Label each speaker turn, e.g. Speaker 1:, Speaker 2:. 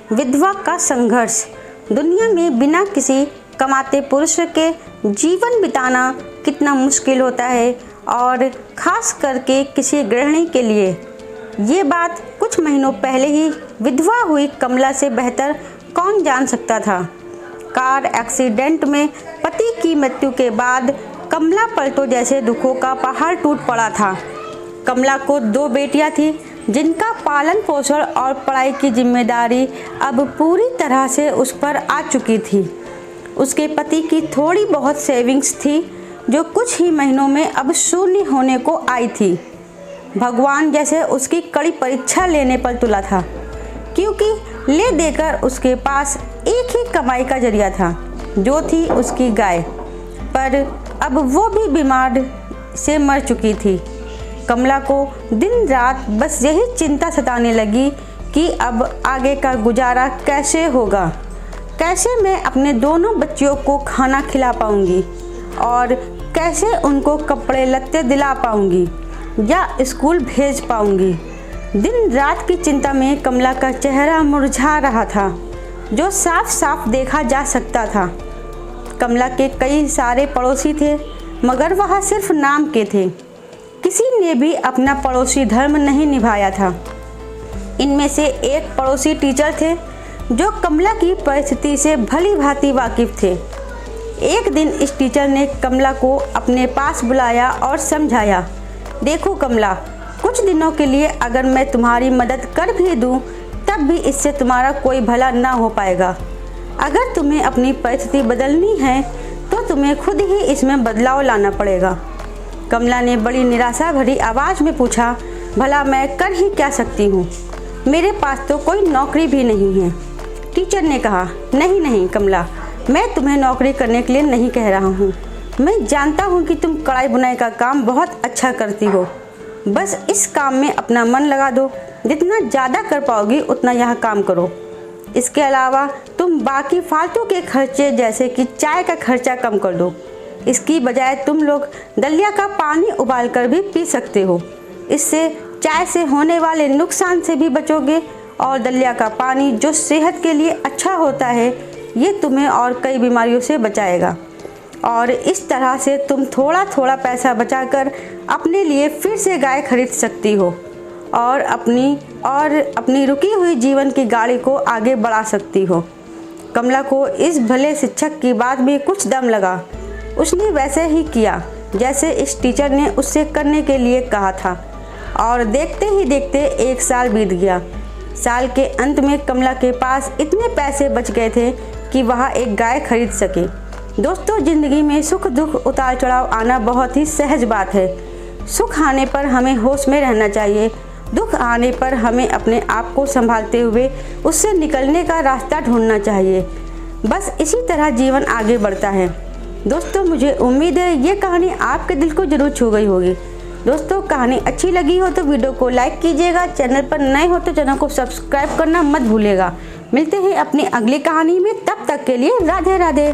Speaker 1: विधवा का संघर्ष। दुनिया में बिना किसी कमाते पुरुष के जीवन बिताना कितना मुश्किल होता है, और ख़ास करके किसी गृहिणी के लिए। ये बात कुछ महीनों पहले ही विधवा हुई कमला से बेहतर कौन जान सकता था। कार एक्सीडेंट में पति की मृत्यु के बाद कमला पलटों जैसे दुखों का पहाड़ टूट पड़ा था। कमला को 2 बेटियां थी, जिनका पालन पोषण और पढ़ाई की जिम्मेदारी अब पूरी तरह से उस पर आ चुकी थी। उसके पति की थोड़ी बहुत सेविंग्स थी, जो कुछ ही महीनों में अब शून्य होने को आई थी। भगवान जैसे उसकी कड़ी परीक्षा लेने पर तुला था, क्योंकि ले देकर उसके पास एक ही कमाई का जरिया था, जो थी उसकी गाय। पर अब वो भी बीमार से मर चुकी थी। कमला को दिन रात बस यही चिंता सताने लगी कि अब आगे का गुजारा कैसे होगा, कैसे मैं अपने दोनों बच्चियों को खाना खिला पाऊंगी, और कैसे उनको कपड़े लत्ते दिला पाऊंगी या स्कूल भेज पाऊंगी। दिन रात की चिंता में कमला का चेहरा मुरझा रहा था, जो साफ साफ देखा जा सकता था। कमला के कई सारे पड़ोसी थे, मगर वह सिर्फ नाम के थे। किसी ने भी अपना पड़ोसी धर्म नहीं निभाया था। इनमें से एक पड़ोसी टीचर थे, जो कमला की परिस्थिति से भली भांति वाकिफ थे। एक दिन इस टीचर ने कमला को अपने पास बुलाया और समझाया, देखो कमला, कुछ दिनों के लिए अगर मैं तुम्हारी मदद कर भी दूं, तब भी इससे तुम्हारा कोई भला ना हो पाएगा। अगर तुम्हें अपनी परिस्थिति बदलनी है तो तुम्हें खुद ही इसमें बदलाव लाना पड़ेगा। कमला ने बड़ी निराशा भरी आवाज़ में पूछा, भला मैं कर ही क्या सकती हूँ? मेरे पास तो कोई नौकरी भी नहीं है। टीचर ने कहा, नहीं नहीं कमला, मैं तुम्हें नौकरी करने के लिए नहीं कह रहा हूँ। मैं जानता हूँ कि तुम कढ़ाई बुनाई का काम बहुत अच्छा करती हो। बस इस काम में अपना मन लगा दो। जितना ज़्यादा कर पाओगी उतना यह काम करो। इसके अलावा तुम बाकी फालतू के खर्चे जैसे कि चाय का खर्चा कम कर दो। इसकी बजाय तुम लोग दलिया का पानी उबाल कर भी पी सकते हो। इससे चाय से होने वाले नुकसान से भी बचोगे, और दलिया का पानी जो सेहत के लिए अच्छा होता है, ये तुम्हें और कई बीमारियों से बचाएगा। और इस तरह से तुम थोड़ा थोड़ा पैसा बचाकर अपने लिए फिर से गाय खरीद सकती हो, और अपनी रुकी हुई जीवन की गाड़ी को आगे बढ़ा सकती हो। कमला को इस भले शिक्षक की बात में कुछ दम लगा। उसने वैसे ही किया जैसे इस टीचर ने उससे करने के लिए कहा था, और देखते ही देखते 1 साल बीत गया। साल के अंत में कमला के पास इतने पैसे बच गए थे कि वह एक गाय खरीद सके। दोस्तों, ज़िंदगी में सुख दुख उतार चढ़ाव आना बहुत ही सहज बात है। सुख आने पर हमें होश में रहना चाहिए, दुख आने पर हमें अपने आप को संभालते हुए उससे निकलने का रास्ता ढूंढना चाहिए। बस इसी तरह जीवन आगे बढ़ता है। दोस्तों, मुझे उम्मीद है ये कहानी आपके दिल को जरूर छू गई होगी। दोस्तों, कहानी अच्छी लगी हो तो वीडियो को लाइक कीजिएगा। चैनल पर नए हो तो चैनल को सब्सक्राइब करना मत भूलिएगा। मिलते हैं अपनी अगली कहानी में, तब तक के लिए राधे राधे।